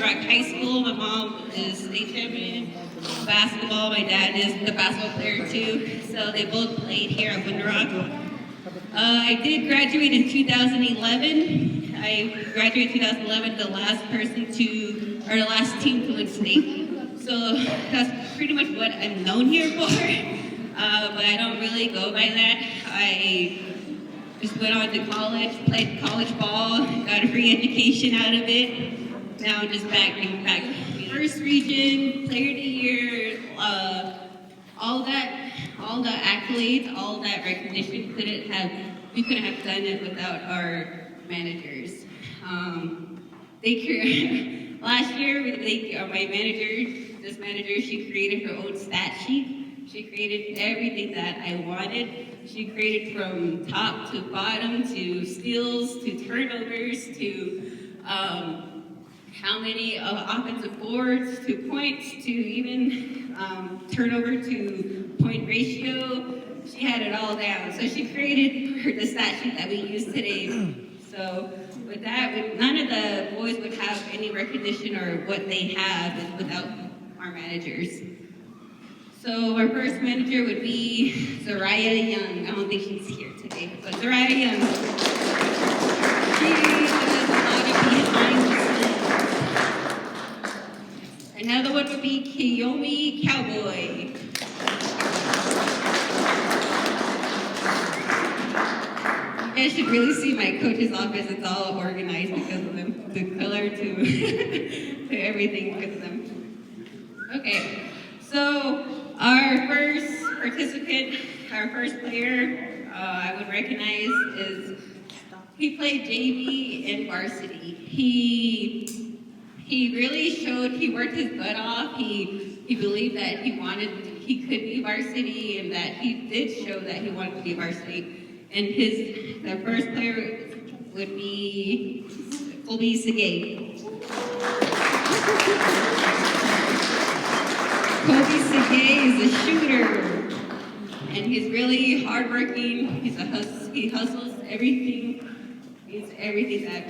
Rock High School. My mom is state champion basketball. My dad is the basketball player too. So they both played here at Winter Rock. I did graduate in 2011. I graduated in 2011, the last the last team to win state. So that's pretty much what I'm known here for. But I don't really go by that. I just went on to college, played college ball, got a free education out of it. Now I'm just giving back. First region, player of the year, all the accolades, all that recognition we couldn't have done it without our managers. Last year, this manager, she created her own stat sheet. She created everything that I wanted. She created from top to bottom, to steals, to turnovers, to how many offensive boards, to points, to even turnover to point ratio. She had it all down. So she created the stat sheet that we use today. So with that, none of the boys would have any recognition or what they have without our managers. So our first manager would be Zariah Young. I don't think she's here today, but Zariah Young. She does a lot of behind the scenes. Another one would be Kiyomi Cowboy. You guys should really see my coach's office. It's all organized because of them. The color to everything because of them. Okay, so our first participant, our first player I would recognize is, he played JV and varsity. He really showed, he worked his butt off. He believed that he could be varsity, and that he did show that he wanted to be varsity. And the first player would be Kobe Segay. Kobe Segay is a shooter, and he's really hardworking. He hustles everything. He's everything that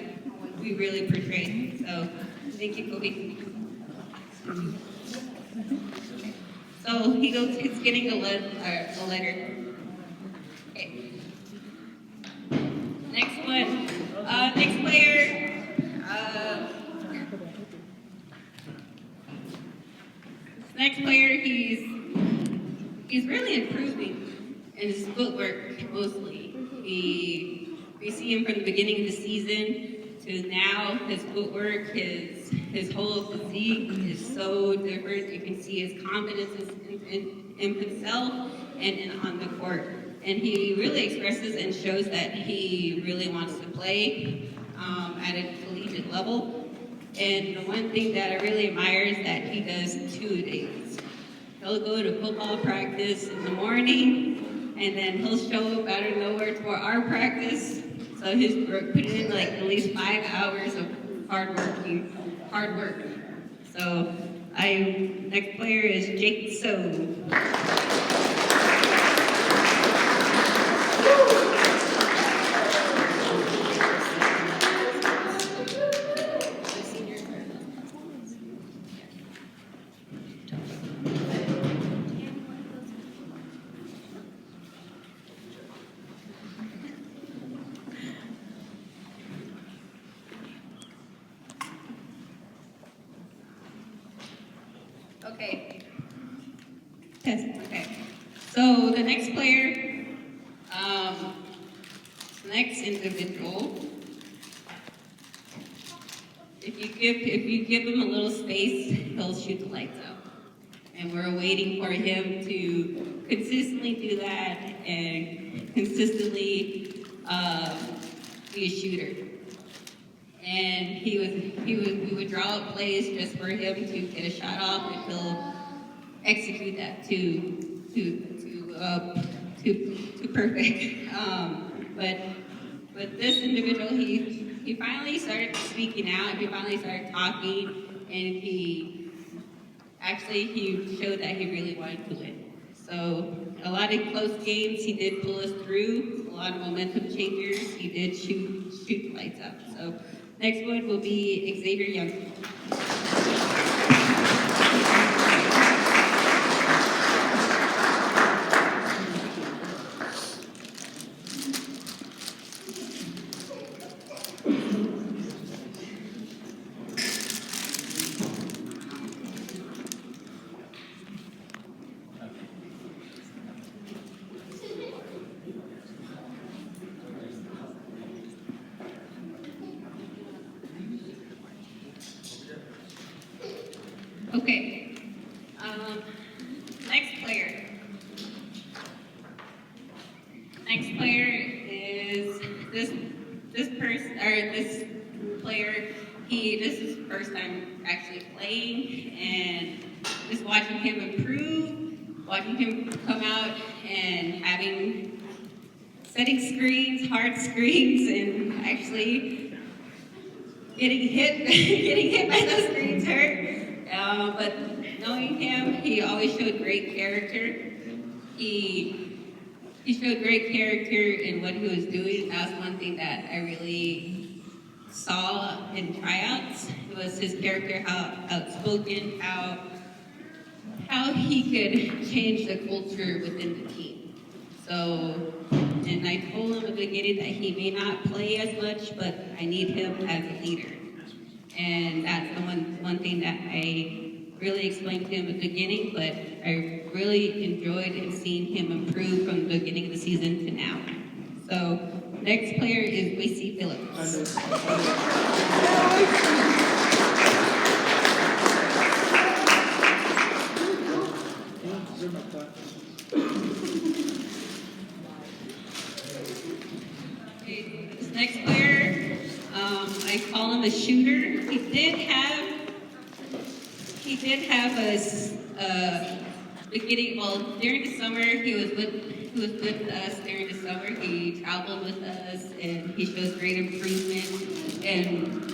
we really portray. So thank you, Kobe. So he's getting a letter. Okay. Next one. Next player. Next player, he's really improving in his footwork mostly. We see him from the beginning of the season to now. His footwork, his whole physique is so different. You can see his confidence in himself and on the court. And he really expresses and shows that he really wants to play at a collegiate level. And the one thing that I really admire is that he does 2 days. He'll go to football practice in the morning, and then he'll show up out of nowhere for our practice. So he's put in like at least 5 hours of hard work. So next player is Jake So. Okay. Yes, okay. So the next player, next individual, if you give him a little space, he'll shoot the lights out. And we're waiting for him to consistently do that and consistently be a shooter. And we would draw up plays just for him to get a shot off, and he'll execute that to perfect. But this individual, he finally started speaking out. He finally started talking, and he showed that he really wanted to win. So a lot of close games, he did pull us through. A lot of momentum changers, he did shoot the lights out. So next one will be Xavier Young. Okay. Um, next player. Next player is this person or this player. This is his first time actually playing, and just watching him improve, watching him come out and setting screens, hard screens, and actually getting hit, getting hit by those screens hurt. But knowing him, he always showed great character. He showed great character in what he was doing. That was one thing that I really saw in tryouts. It was his character, how outspoken, how he could change the culture within the team. So, and I told him at the beginning that he may not play as much, but I need him as a leader. And that's the one thing that I really explained to him at the beginning, but I really enjoyed and seen him improve from the beginning of the season to now. So, next player is Varsity Phillips. This next player, I call him a shooter. He did have a beginning. Well, during the summer, he was with us during the summer. He traveled with us, and he shows great improvement. And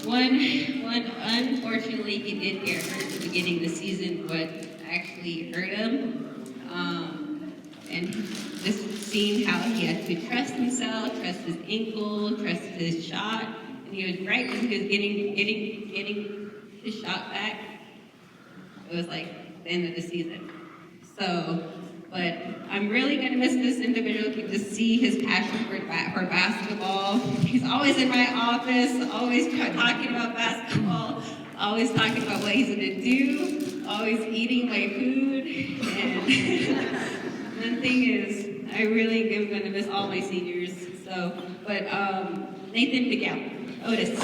one unfortunately, he did get hurt at the beginning of the season. What actually hurt him. And just seeing how he had to trust himself, trust his ankle, trust his shot, and he was right when he was getting his shot back. It was like the end of the season. So, but I'm really gonna miss this individual to see his passion for basketball. He's always in my office, always talking about basketball, always talking about what he's gonna do, always eating my food, and one thing is, I really am going to miss all my seniors. So, but Nathan Miguel, Otis.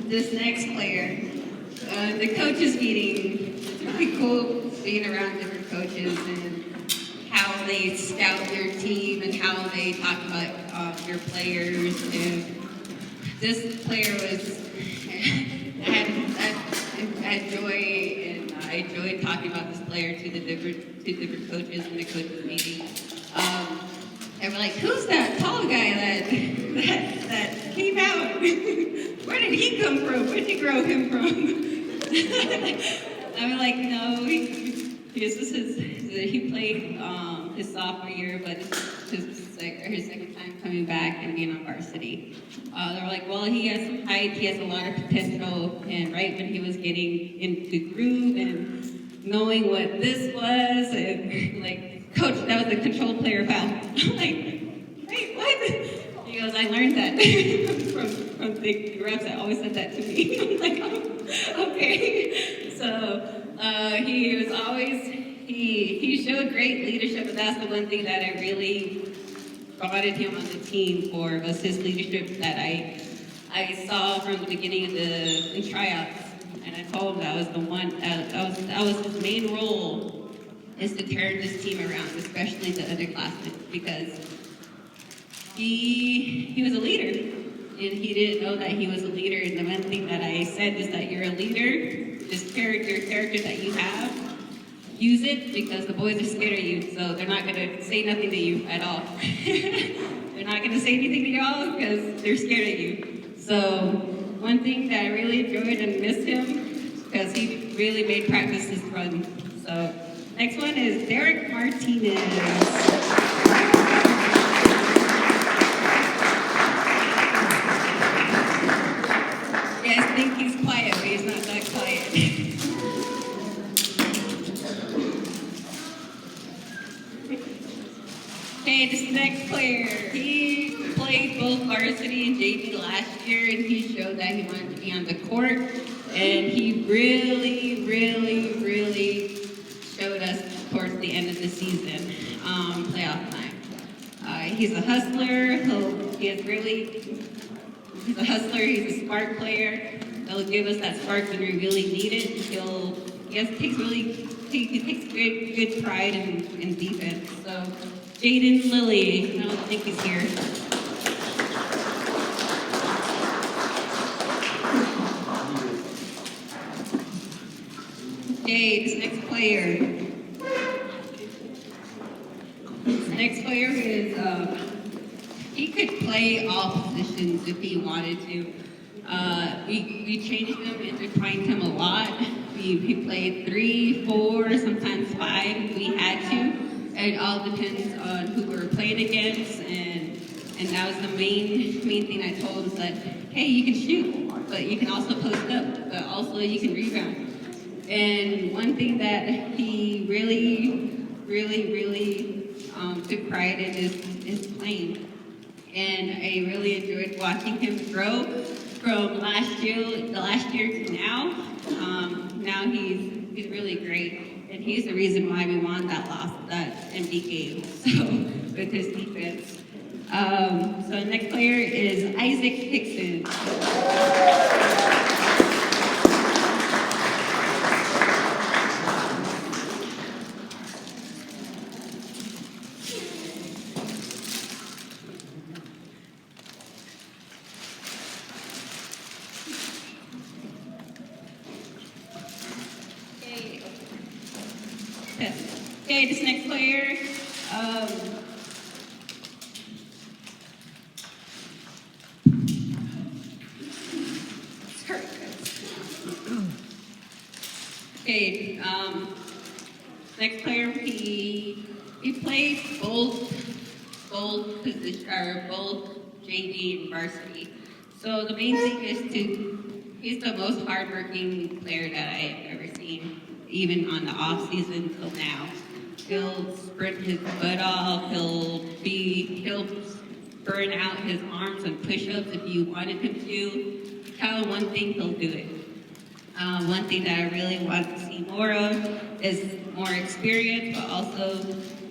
This next player, the coaches meeting. It's really cool being around different coaches and how they scout their team and how they talk about their players. And this player was, I had joy, and I enjoyed talking about this player to the different coaches in the coaches meeting. And we're like, who's that tall guy that came out? Where did he come from? Where did you grow him from? I'm like, no, he played his sophomore year, but his second time coming back and being on varsity. They're like, well, he has some height, he has a lot of potential, and right when he was getting into groove and knowing what this was, and like, coach, that was a controlled player foul. I'm like, wait, what? He goes, I learned that from the refs that always said that to me. I'm like, oh, okay. So he was always, he showed great leadership, and that's the one thing that I really promoted him on the team for, was his leadership that I saw from the beginning of the tryouts. And I told him that was the one, that was his main role, is to turn this team around, especially the underclassmen, because he was a leader, and he didn't know that he was a leader. And the one thing that I said is that you're a leader, this character that you have, use it, because the boys are scared of you, so they're not gonna say nothing to you at all. They're not gonna say anything to y'all because they're scared of you. So one thing that I really enjoyed and missed him because he really made practices fun. So next one is Derek Martinez. You guys think he's quiet, but he's not that quiet. Okay, this next player. He played both varsity and JV last year, and he showed that he wanted to be on the court. And he really showed us towards the end of the season, playoff time. He's a hustler. He's a hustler. He's a smart player. He'll give us that spark when we really need it. He takes good pride in defense. So Jaden Lilly, I don't think he's here. Okay, this next player. This next player is he could play all positions if he wanted to. We changed him, intertwined him a lot. He played 3, 4, sometimes 5. We had to. It all depends on who we were playing against, and that was the main thing I told him, that hey, you can shoot, but you can also post up, but also you can rebound. And one thing that he really took pride in is playing. And I really enjoyed watching him grow from last year to now. Now he's really great, and he's the reason why we won that empty game. So with his defense. So the next player is Isaac Hickson. Okay, this next player, next player, he played both position, or both JV and varsity. So the main thing is he's the most hardworking player that I've ever seen, even on the off season till now. He'll sprint his butt off. He'll burn out his arms on push-ups if you wanted him to. Tell him one thing, he'll do it. One thing that I really want to see more of is more experience, but also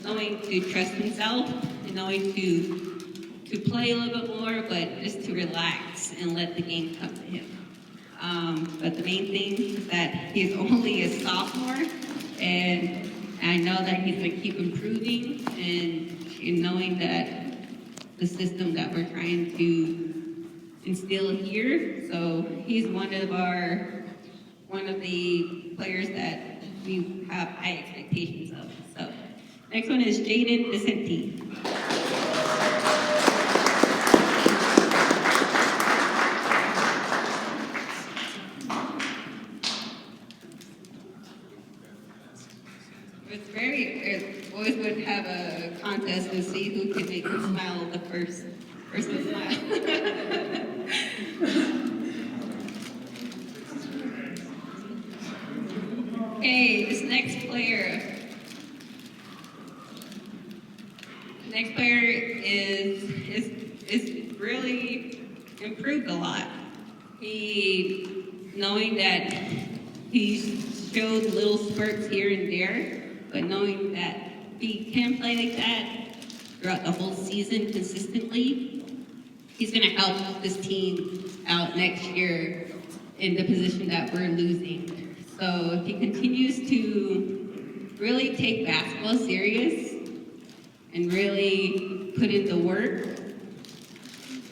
knowing to trust himself and knowing to play a little bit more, but just to relax and let the game come to him. But the main thing is that he's only a sophomore, and I know that he's going to keep improving, and knowing that the system that we're trying to instill here. So he's one of the players that we have high expectations of. So next one is Jaden Vicente. It always would have a contest to see who can make him smile the first to smile. Okay, this next player. Next player is really improved a lot. Knowing that he showed little spurts here and there, but knowing that he can play like that throughout the whole season consistently, he's going to help this team out next year in the position that we're losing. So if he continues to really take basketball serious and really put in the work,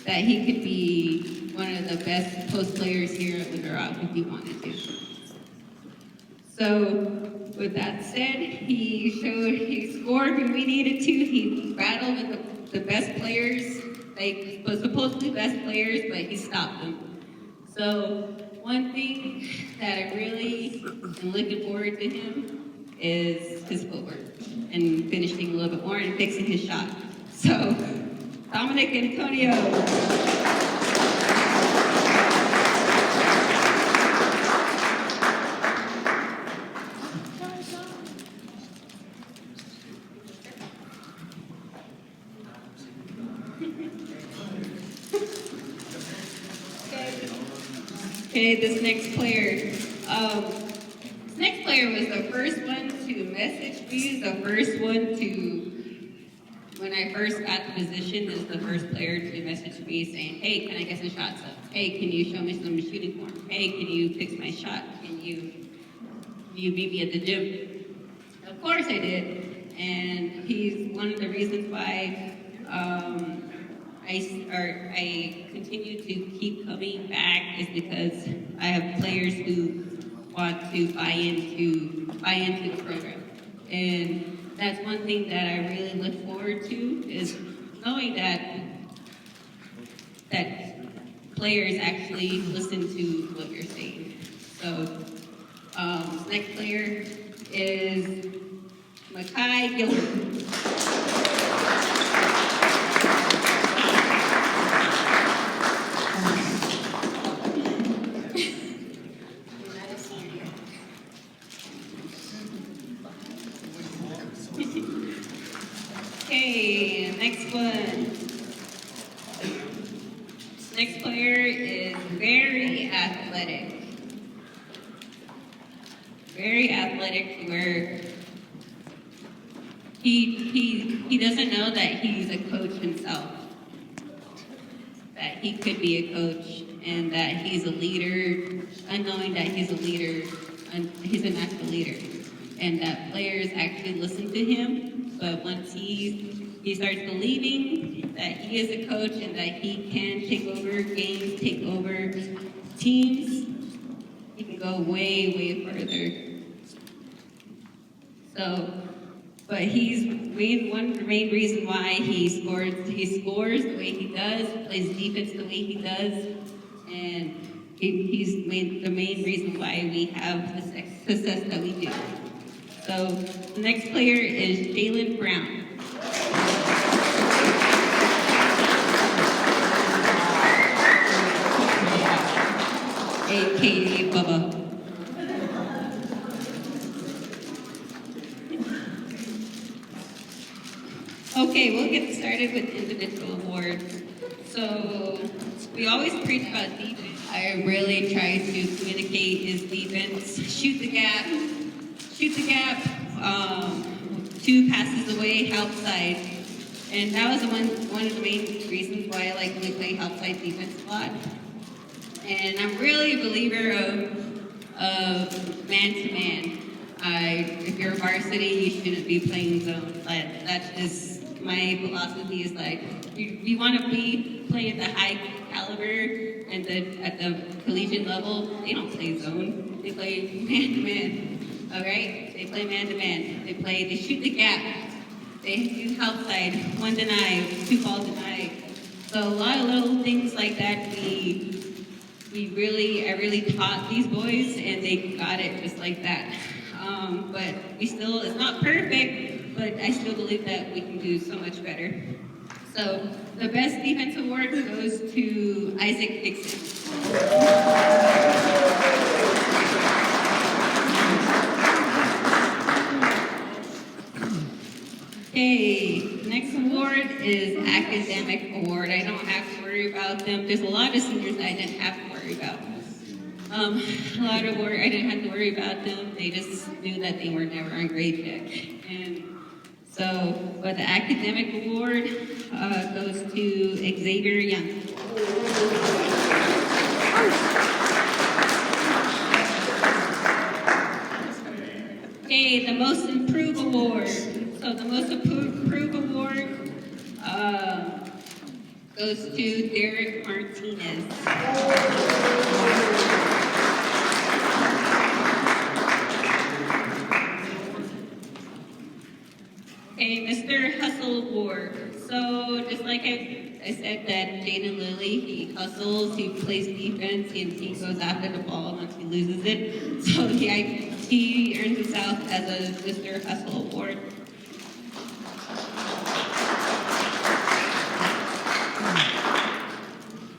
that he could be one of the best post players here at Little Rock if he wanted to. So with that said, he scored when we needed to. He battled with the best players, like was supposedly best players, but he stopped them. So one thing that I really am looking forward to him is his footwork and finishing a little bit more and fixing his shot. So Dominic Antonio. Okay, this next player. This next player was the first one to message me, the first one to, when I first got the position, is the first player to message me saying, hey, can I get some shots up? Hey, can you show me some shooting form? Hey, can you fix my shot? Can you meet me at the gym? Of course I did. And he's one of the reasons why I continue to keep coming back is because I have players who want to buy into the program. And that's one thing that I really look forward to is knowing that players actually listen to what you're saying. So next player is Makai Gilbert. Okay, next one. Next player is very athletic. Very athletic where he doesn't know that he's a coach himself. That he could be a coach and that he's a leader, unknowing that he's a leader, he's a natural leader. And that players actually listen to him, but once he starts believing that he is a coach and that he can take over games, take over teams, he can go way, way further. So, but one of the main reason why he scores the way he does, plays defense the way he does, and he's the main reason why we have the success that we do. So the next player is Jalen Brown. AKA Bubba. Okay, we'll get started with individual awards. So we always preach about defense. I really try to communicate his defense, shoot the gap, 2 passes away, help side. And that was one of the main reasons why I like to play help side defense a lot. And I'm really a believer of man-to-man. If you're a varsity, you shouldn't be playing zone. That's just my philosophy is like, you want to be playing at the high caliber and at the collegiate level, they don't play zone. They play man-to-man. All right? They play man-to-man. They shoot the gap. They do help side, 1 deny, 2 ball deny. So a lot of little things like that I really taught these boys and they got it just like that. But it's not perfect, but I still believe that we can do so much better. So the best defense award goes to Isaac Dixon. Okay, next award is academic award. I don't have to worry about them. There's a lot of seniors that I didn't have to worry about. A lot of work, I didn't have to worry about them. They just knew that they were never on grade check. And so, but the academic award goes to Xavier Young. Okay, the most improved award. So the most improved award goes to Derek Martinez. Okay, Mr. Hustle Award. So just like I said that Jaden Lilly, he hustles, he plays defense, and he goes after the ball once he loses it. So he earns himself as a Mr. Hustle Award.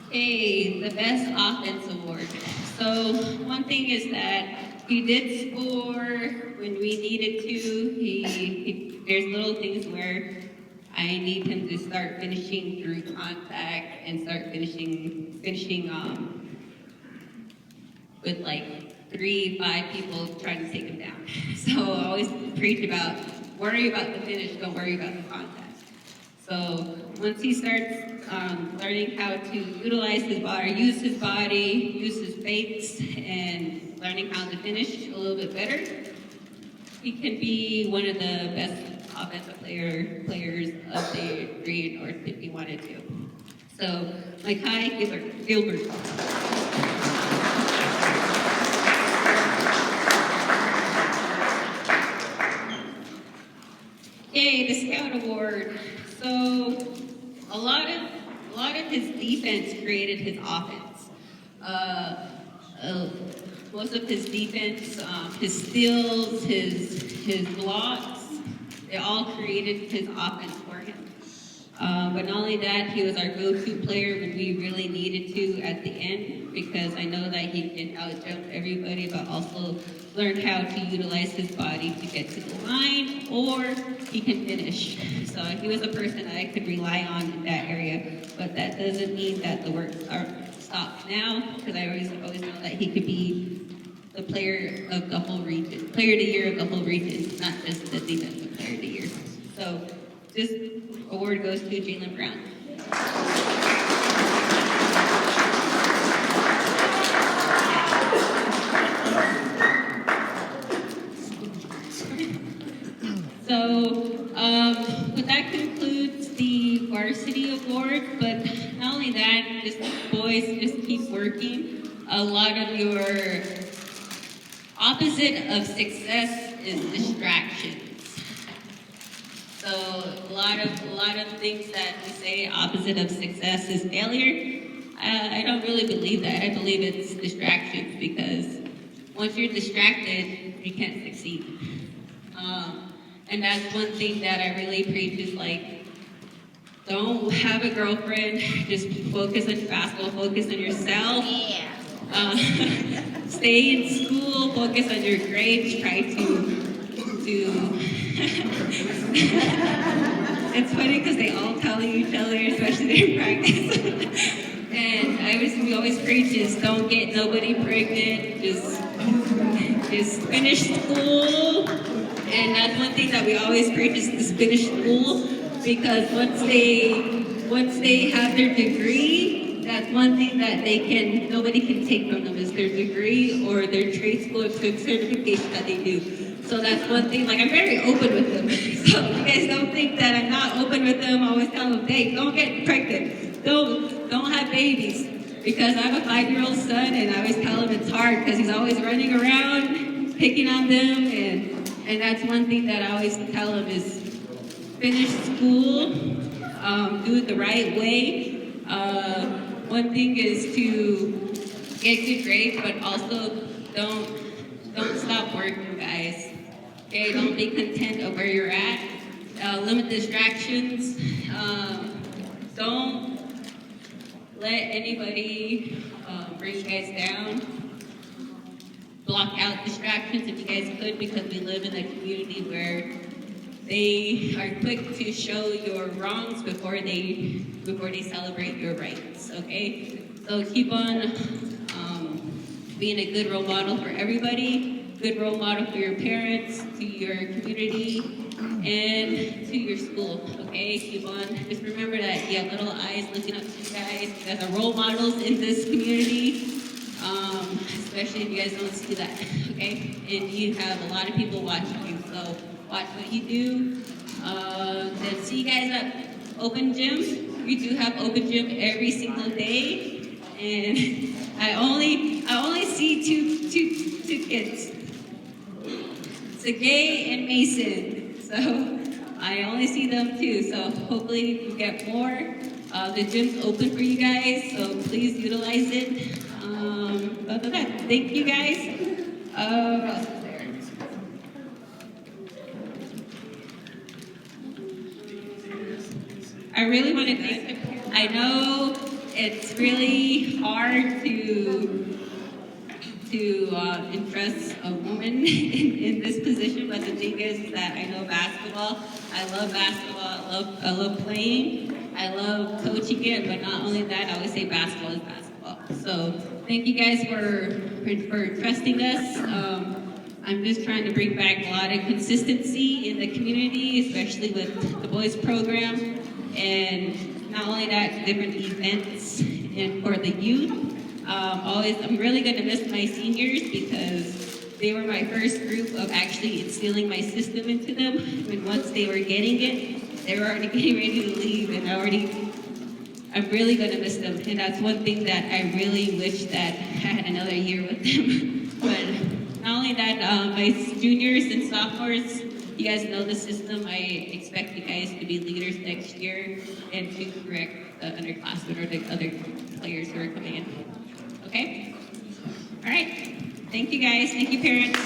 Okay, the Best Offense Award. So one thing is that he did score when we needed to. There's little things where I need him to start finishing through contact and start finishing with like 3-5 people trying to take him down. So I always preach about worry about the finish, don't worry about the contact. So once he starts learning how to utilize his body, use his fakes, and learning how to finish a little bit better, he can be one of the best offensive players of the grade north if he wanted to. So, Mekhi Gilbert. Okay, the Scout Award. So, a lot of his defense created his offense. Most of his defense, his steals, his blocks, they all created his offense for him. But not only that, he was our go-to player when we really needed to at the end, because I know that he can out-jump everybody, but also learn how to utilize his body to get to the line, or he can finish. So he was a person that I could rely on in that area, but that doesn't mean that the work stops now, because I always know that he could be the player of the whole region, player of the year of the whole region, not just the defensive player of the year. So this award goes to Jalen Brown. So that concludes the Varsity Award, but not only that, just boys, just keep working. A lot of your opposite of success is distractions. So a lot of things that we say opposite of success is failure. I don't really believe that. I believe it's distractions, because once you're distracted, you can't succeed. And that's one thing that I really preach is like, don't have a girlfriend. Just focus on basketball. Focus on yourself. Yeah. Stay in school, focus on your grades, try to it's funny because they all tell each other, especially during practice. And we always preach is don't get nobody pregnant, just finish school. And that's one thing that we always preach is just finish school, because once they have their degree, that's one thing that nobody can take from them is their degree or their trade school certification that they do. So that's one thing, like I'm very open with them. So if you guys don't think that I'm not open with them, I always tell them, hey, don't get pregnant. Don't have babies. Because I have a 5-year-old son and I always tell him it's hard because he's always running around, picking on them. And that's one thing that I always tell him is finish school, do it the right way. One thing is to get good grades, but also don't stop working, guys. Okay, don't be content of where you're at. Limit distractions. Don't let anybody bring you guys down. Block out distractions if you guys could, because we live in a community where they are quick to show your wrongs before they celebrate your rights. Okay, so keep on being a good role model for everybody, good role model for your parents, to your community, and to your school. Okay, keep on. Just remember that you have little eyes looking up to you guys. You guys are role models in this community. Especially if you guys don't see that, okay? And you have a lot of people watching you, so watch what you do. Then see you guys at open gym. We do have open gym every single day, and I only see two kids. Sergey and Mason. So I only see them too. So hopefully you get more. The gym's open for you guys, so please utilize it. Thank you guys. What else is there? I really want to thank the parents. I know it's really hard to entrust a woman in this position, but the thing is that I know basketball. I love basketball. I love playing. I love coaching it, but not only that, I always say basketball is basketball. So thank you guys for trusting us. I'm just trying to bring back a lot of consistency in the community, especially with the boys program, and not only that, different events and for the youth. I'm really going to miss my seniors because they were my first group of actually instilling my system into them. And once they were getting it, they were already getting ready to leave, and I'm really going to miss them. And that's one thing that I really wish that I had another year with them. But not only that, my juniors and sophomores, you guys know the system. I expect you guys to be leaders next year and to correct the underclassmen or the other players who are coming in. Okay? All right. Thank you guys. Thank you, parents.